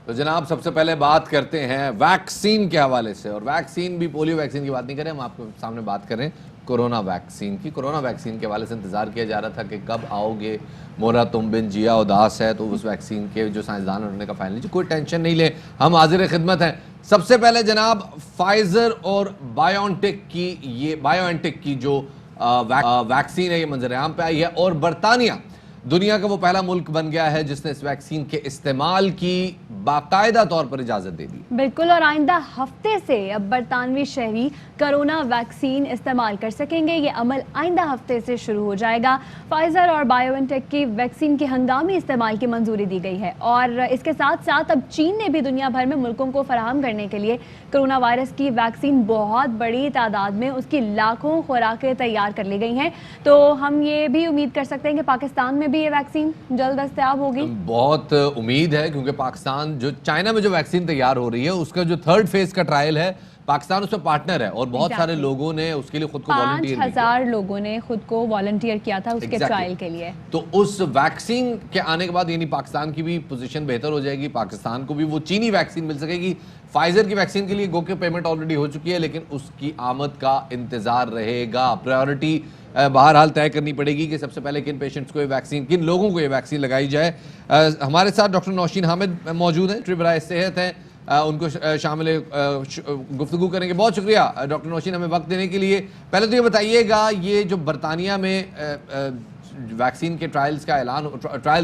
तो जनाब सबसे पहले बात करते हैं वैक्सीन के हवाले से, और वैक्सीन भी पोलियो वैक्सीन की बात नहीं करें, हम आपके सामने बात करें कोरोना वैक्सीन की। कोरोना वैक्सीन के हवाले से इंतजार किया जा रहा था कि कब आओगे, मोरा तुम बिन जिया उदास है, तो उस वैक्सीन के जो साइंसदान उन्होंने कहा फाइनली कोई टेंशन नहीं ले, हम हाजिर खिदमत हैं। सबसे पहले जनाब फाइजर और बायोएनटेक की जो वैक्सीन है ये मंजर आम पे आई है, और बरतानिया दुनिया का वो पहला मुल्क बन गया है जिसने इस वैक्सीन के इस्तेमाल की बाकायदा तौर पर इजाजत दे दी। बिल्कुल, और आइंदा हफ्ते से अब बरतानवी शहरी कोरोना वैक्सीन इस्तेमाल कर सकेंगे। ये अमल आइंदा हफ्ते से शुरू हो जाएगा। फाइजर और बायोएनटेक की वैक्सीन के हंगामी इस्तेमाल की मंजूरी दी गई है, और इसके साथ साथ अब चीन ने भी दुनिया भर में मुल्कों को फराहम करने के लिए कोरोना वायरस की वैक्सीन बहुत बड़ी तादाद में उसकी लाखों खुराकें तैयार कर ली गई हैं। तो हम ये भी उम्मीद कर सकते हैं कि पाकिस्तान में भी ये वैक्सीन जल्द दस्तयाब होगी। बहुत उम्मीद है, क्योंकि पाकिस्तान जो चाइना में जो वैक्सीन तैयार हो रही है उसका जो थर्ड फेज का ट्रायल है, पाकिस्तान उसमें पार्टनर है, और बहुत सारे लोगों ने उसके लिए खुद को वॉलंटियर किया। 5000 लोगों ने खुद को वॉलंटियर किया था उसके ट्रायल के लिए। तो उस वैक्सीन के आने के बाद यानी पाकिस्तान की भी पोजीशन बेहतर हो जाएगी, पाकिस्तान को भी वो चीनी वैक्सीन मिल सकेगी। फाइजर की वैक्सीन के लिए गो के पेमेंट ऑलरेडी हो चुकी है, लेकिन उसकी आमद का इंतजार रहेगा। प्रायोरिटी बहरहाल तय करनी पड़ेगी कि सबसे पहले किन पेशेंट्स को ये वैक्सीन, किन लोगों को ये वैक्सीन लगाई जाए। हमारे साथ डॉक्टर नौशीन हामिद मौजूद हैं, ट्रिब्यूनल सेहत हैं, उनको शामिल गुफ्तगू करेंगे। बहुत शुक्रिया डॉक्टर नौशीन हमें वक्त देने के लिए। पहले तो ये बताइएगा, ये जो बरतानिया में वैक्सीन के ट्रायल्स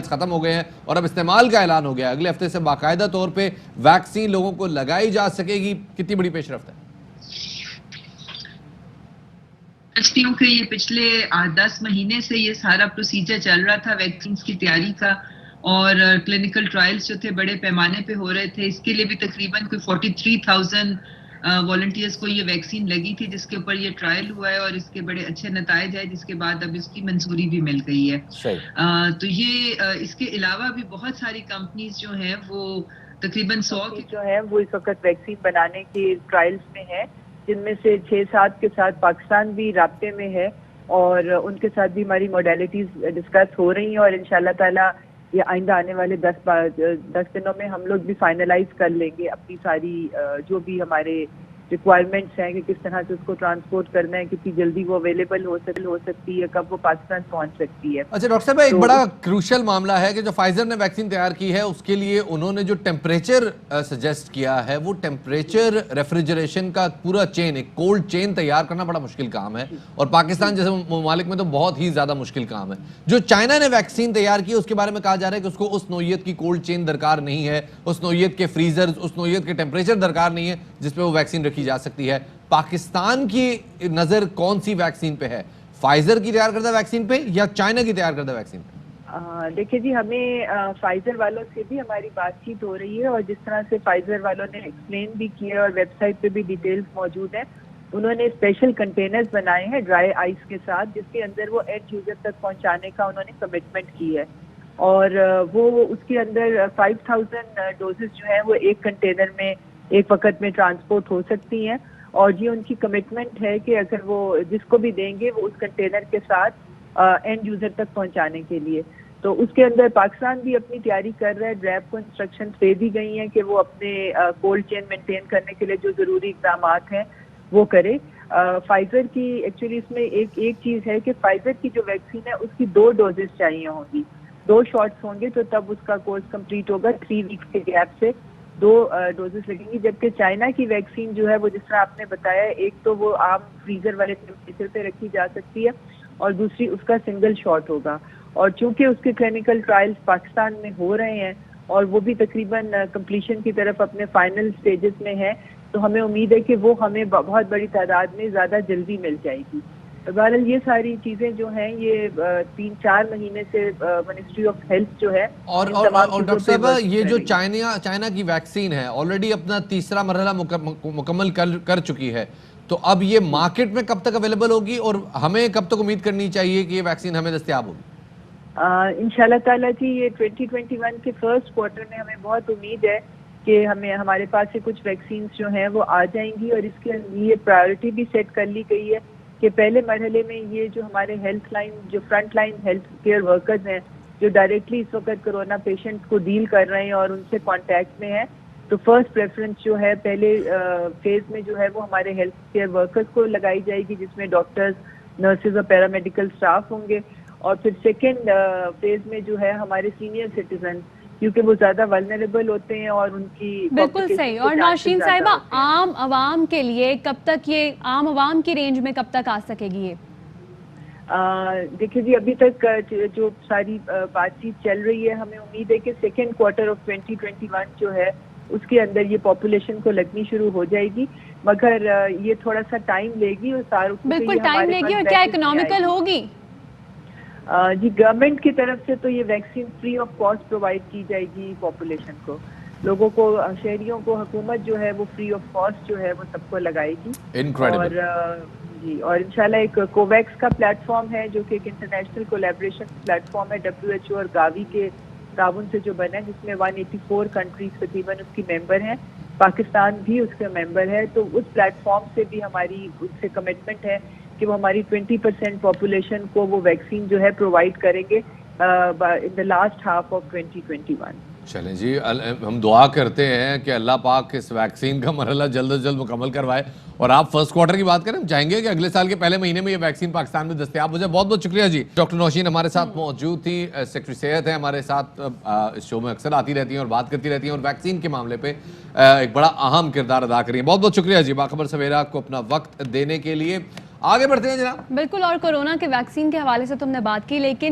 खत्म हो गए हैं और अब इस्तेमाल का ऐलान हो गया, अगले हफ्ते से बाकायदा तौर पे वैक्सीन लोगों को लगाई जा सकेगी, कितनी बड़ी पेशरफ्त है? समझती हूँ कि ये पिछले 10 महीने से ये सारा प्रोसीजर चल रहा था वैक्सीन की तैयारी का, और क्लिनिकल ट्रायल्स जो थे बड़े पैमाने पे हो रहे थे। इसके लिए भी तकरीबन कोई 43,000 वॉलंटियर्स को ये वैक्सीन लगी थी, जिसके ऊपर ये ट्रायल हुआ है और इसके बड़े अच्छे नताइज है, जिसके बाद अब इसकी मंजूरी भी मिल गई है। तो ये इसके अलावा भी बहुत सारी कंपनीज जो हैं वो तकरीबन 100 की जो है वो इस वक्त वैक्सीन बनाने के ट्रायल्स में है, जिनमें से 6-7 के साथ पाकिस्तान भी राब्ते में है, और उनके साथ भी हमारी मॉडलिटीज डिस्कस हो रही हैं, और इंशाल्लाह ताला ये आइंदा आने वाले 10 दिनों में हम लोग भी फाइनलाइज कर लेंगे अपनी सारी जो भी हमारे रिक्वायरमेंट्स हैं कि किस तरह से उसको ट्रांसपोर्ट करना है, कितनी जल्दी वो अवेलेबल हो सकती है, कब वो पाकिस्तान पहुंच सकती है। अच्छा डॉक्टर साहब, एक बड़ा क्रूशियल मामला है कि जो फाइजर ने वैक्सीन तैयार की है उसके लिए उन्होंने जो टेम्परेचर सजेस्ट किया है, वो टेम्परेचर रेफ्रिजरेशन का पूरा चेन, एक कोल्ड चेन तैयार करना बड़ा मुश्किल काम है, और पाकिस्तान जैसे ममालिक में तो बहुत ही ज्यादा मुश्किल काम है। जो चाइना ने वैक्सीन तैयार की उसके बारे में कहा जा रहा है कि उसको उस नौइयत की कोल्ड चेन दरकार नहीं है, उस नौइयत के फ्रीजर, उस नौइयत के टेम्परेचर दरकार नहीं है जिसपे वो वैक्सीन की जा सकती है। पाकिस्तान की नजर कौन सी वैक्सीन पे है, फाइजर की तैयार करदा वैक्सीन पे या चाइना की तैयार करदा वैक्सीन पे? देखिए जी, हमें फाइजर वालों से भी हमारी बातचीत हो रही है, और जिस तरह से फाइजर वालों ने एक्सप्लेन भी किया और वेबसाइट पे भी डिटेल्स मौजूद है, उन्होंने स्पेशल कंटेनर्स बनाए हैं ड्राई आइस के साथ, जिसके अंदर वो एंड यूजर तक पहुंचाने का उन्होंने कमिटमेंट की है, और वो उसके अंदर 5000 डोजेस जो है वो एक कंटेनर में एक वक्त में ट्रांसपोर्ट हो सकती हैं, और ये उनकी कमिटमेंट है कि अगर वो जिसको भी देंगे वो उस कंटेनर के साथ एंड यूजर तक पहुंचाने के लिए। तो उसके अंदर पाकिस्तान भी अपनी तैयारी कर रहा है, ड्रैब को इंस्ट्रक्शन दे दी गई हैं कि वो अपने कोल्ड चेन मेंटेन करने के लिए जो जरूरी इकदाम हैं वो करे। फाइजर की एक्चुअली इसमें एक चीज है कि फाइजर की जो वैक्सीन है उसकी 2 डोजेस चाहिए होंगी, 2 शॉट्स होंगे, तो तब उसका कोर्स कंप्लीट होगा। 3 वीक्स के गैप से 2 डोजेस लगेंगी, जबकि चाइना की वैक्सीन जो है वो जिस तरह आपने बताया, एक तो वो आम फ्रीजर वाले टेम्परेचर पे रखी जा सकती है, और दूसरी उसका सिंगल शॉट होगा। और चूंकि उसके क्लिनिकल ट्रायल्स पाकिस्तान में हो रहे हैं और वो भी तकरीबन कंप्लीशन की तरफ अपने फाइनल स्टेजेस में है, तो हमें उम्मीद है कि वो हमें बहुत बड़ी तादाद में ज़्यादा जल्दी मिल जाएगी। बहरहाल ये सारी चीजें जो हैं ये 3-4 महीने से मिनिस्ट्री ऑफ हेल्थ जो है, और डॉक्टर साहब, ये जो चाइना की वैक्सीन है ऑलरेडी अपना तीसरा मरहला मुकम्मल कर चुकी है, तो अब ये मार्केट में कब तक अवेलेबल होगी और हमें कब तक उम्मीद करनी चाहिए कि ये वैक्सीन हमें दस्तयाब होगी? इंशाल्लाह ताला जी ये 2021 के फर्स्ट क्वार्टर में हमें बहुत उम्मीद है कि हमारे पास से कुछ वैक्सीन जो हैं वो आ जाएंगी, और इसके लिए प्रायोरिटी भी सेट कर ली गई है कि पहले मरहले में ये जो हमारे हेल्थ लाइन जो front line health care workers हैं जो डायरेक्टली इस वक्त कोरोना पेशेंट्स को डील कर रहे हैं और उनसे कांटेक्ट में है, तो फर्स्ट प्रेफरेंस जो है पहले फेज में जो है वो हमारे हेल्थ केयर वर्कर्स को लगाई जाएगी, जिसमें डॉक्टर्स, नर्सेज और पैरामेडिकल स्टाफ होंगे। और फिर सेकेंड फेज में जो है हमारे सीनियर सिटीजन, क्योंकि वो ज्यादा वल्नरेबल होते हैं और उनकी बिल्कुल सही। और नौशीन साहिबा, आम आवाम के लिए कब तक ये आम आवाम की रेंज में कब तक आ सकेगी ये? देखिए जी, अभी तक जो सारी बातचीत चल रही है, हमें उम्मीद है कि सेकेंड क्वार्टर ऑफ 2021 जो है उसके अंदर ये पॉपुलेशन को लगनी शुरू हो जाएगी, मगर ये थोड़ा सा टाइम लेगी और सारों बिल्कुल टाइम लेगी। और क्या इकोनॉमिकल होगी? जी, गवर्नमेंट की तरफ से तो ये vaccine free of cost provide की जाएगी पॉपुलेशन को, लोगों को, शहरियों को हुकूमत जो है वो फ्री ऑफ कॉस्ट जो है वो सबको लगाएगी। Incredible. और जी, और इंशाल्लाह एक कोवैक्स का प्लेटफॉर्म है जो कि एक इंटरनेशनल कोलैबोरेशन प्लेटफॉर्म है WHO और गावी के ताउन से जो बना है, जिसमें 184 कंट्रीज तकरीबन उसकी मेंबर हैं, पाकिस्तान भी उसका मेंबर है। तो उस प्लेटफॉर्म से भी हमारी उससे कमिटमेंट है कि वो हमारी 20% पॉपुलेशन को वो वैक्सीन जो है प्रोवाइड करेंगे in the last half of 2021। चलें जी, हम दुआ करते हैं कि अल्लाह पाक इस वैक्सीन का मरहला जल्द से जल्द मुकम्मल करवाए। और आप फर्स्ट क्वार्टर की बात करें, हम चाहेंगे कि अगले साल के पहले महीने में ये वैक्सीन पाकिस्तान में दस्तयाब हो जाए। बहुत बहुत शुक्रिया जी। डॉक्टर नौशीन हमारे साथ मौजूद थी, सेक्रेटरी सेहत है, हमारे साथ इस शो में अक्सर आती रहती हैं और बात करती रहती हैं और वैक्सीन के मामले पर एक बड़ा अहम किरदार अदा करी है। बहुत बहुत शुक्रिया जी बाखबर सवेरा को अपना वक्त देने के लिए। आगे बढ़ते हैं जनाब। बिल्कुल, और कोरोना के वैक्सीन के हवाले से तुमने बात की, लेकिन